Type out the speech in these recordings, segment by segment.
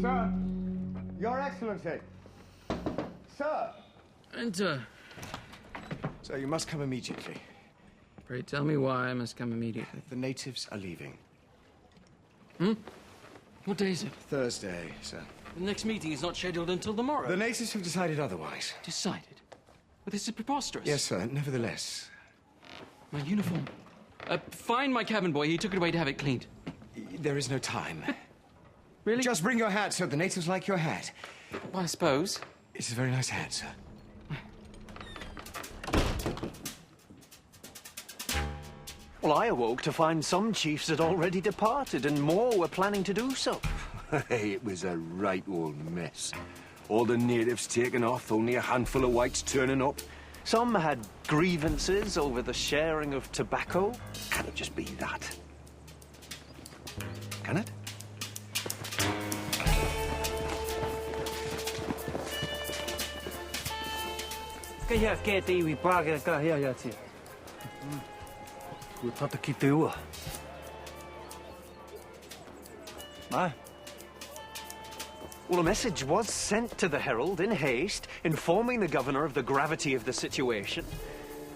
Sir, Your Excellency. Sir. Enter. Sir, you must come immediately. Pray tell me why I must come immediately. The natives are leaving. What day is it? Thursday, sir. The next meeting is not scheduled until tomorrow. The natives have decided otherwise. Decided? Well, this is preposterous. Yes, sir. Nevertheless. My uniform. Find my cabin boy. He took it away to have it cleaned. There is no time. Really? Just bring your hat, sir. The natives like your hat. Well, I suppose. It's a very nice hat, sir. Well, I awoke to find some chiefs had already departed and more were planning to do so. It was a right old mess. All the natives taken off, only a handful of whites turning up. Some had grievances over the sharing of tobacco. Can it just be that? Can it? Kaya ke te iwi pākera ka hea hea tia. Kua tata ki te ua. Mai. Well, a message was sent to the Herald in haste, informing the governor of the gravity of the situation.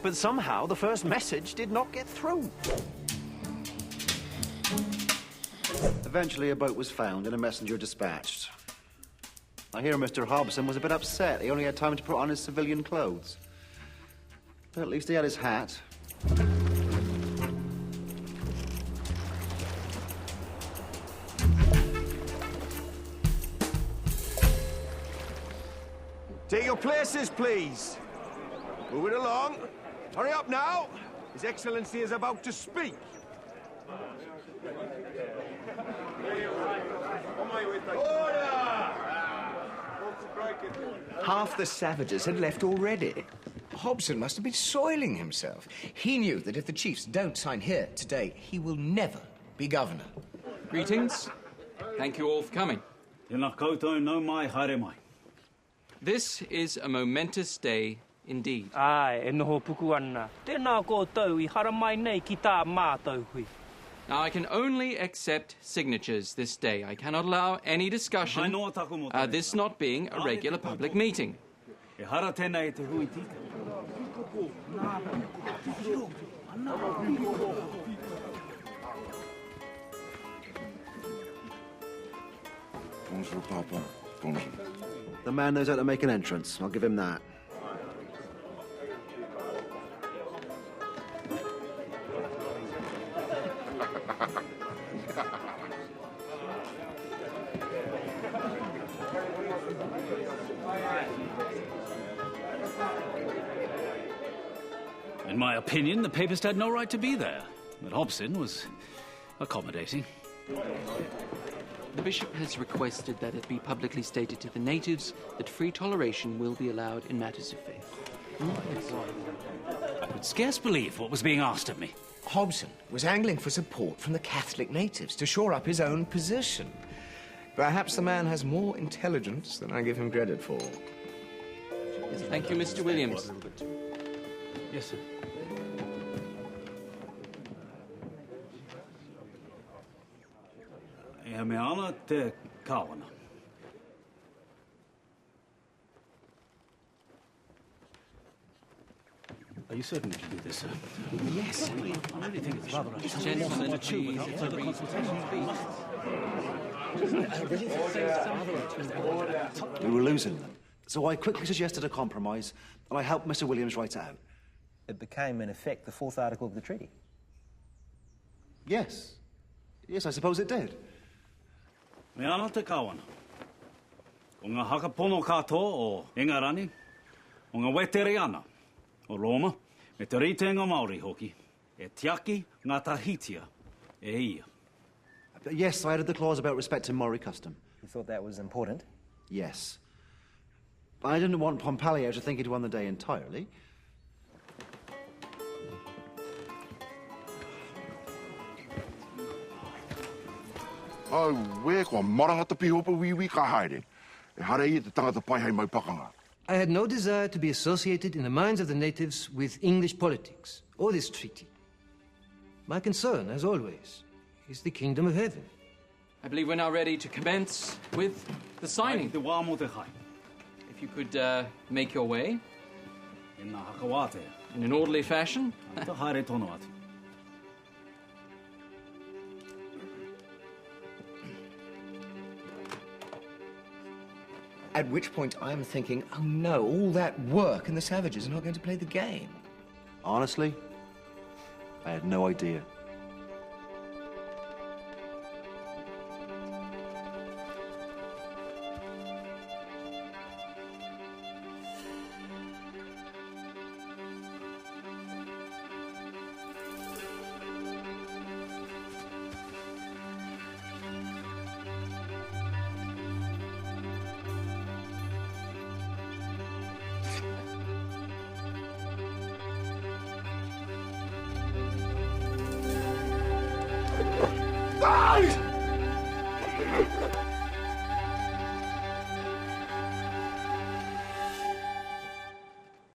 But somehow the first message did not get through. Eventually a boat was found and a messenger dispatched. I hear Mr. Hobson was a bit upset. He only had time to put on his civilian clothes. But at least he had his hat. Take your places, please. Move it along. Hurry up now. His Excellency is about to speak. Half the savages had left already. Hobson must have been soiling himself. He knew that if the chiefs don't sign here today, he will never be governor. Greetings. Thank you all for coming. Tēnā koutou nau mai haere mai. This is a momentous day indeed. Ai, e noho puku ana. Tēnā koutou I hara mai nei ki tā mātou hui. Now, I can only accept signatures this day. I cannot allow any discussion, this not being a regular public meeting. E hara tēnā e te hui tika. Bonjour, Papa. Bonjour. The man knows how to make an entrance. I'll give him that. In my opinion, the papist had no right to be there. But Hobson was accommodating. The bishop has requested that it be publicly stated to the natives that free toleration will be allowed in matters of faith. I could scarce believe what was being asked of me. Hobson was angling for support from the Catholic natives to shore up his own position. Perhaps the man has more intelligence than I give him credit for. Thank you, Mr. Williams. Yes, sir. E me ana te kawana. Are you certain you can do this, sir? Yes. I really think it's rather unusual. Gentlemen, please, We were losing them. So I quickly suggested a compromise, and I helped Mr. Williams write it out. It became, in effect, the fourth article of the treaty. Yes. Yes, I suppose it did. Me ana te kawana. O ngā hakapono katoa o Ingarani, o ngā wetere ana o Roma, me te ritenga Māori hoki, e tiaki ngā tahitia e ia. Yes, I added the clause about respecting Maori custom. You thought that was important? Yes. I didn't want Pompalio to think he'd won the day entirely. Oh, where ko marangata pihopa wiwi ka haere. E hara I te tangata pai hei mai pakanga. I had no desire to be associated in the minds of the natives with English politics or this treaty. My concern, as always, is the kingdom of heaven. I believe we're now ready to commence with the signing. Te wā mo te kai. If you could make your way E nā hakawate. in an orderly fashion. Te haere tono atu. At which point I'm thinking, oh no, all that work and the savages are not going to play the game. Honestly, I had no idea. Ah!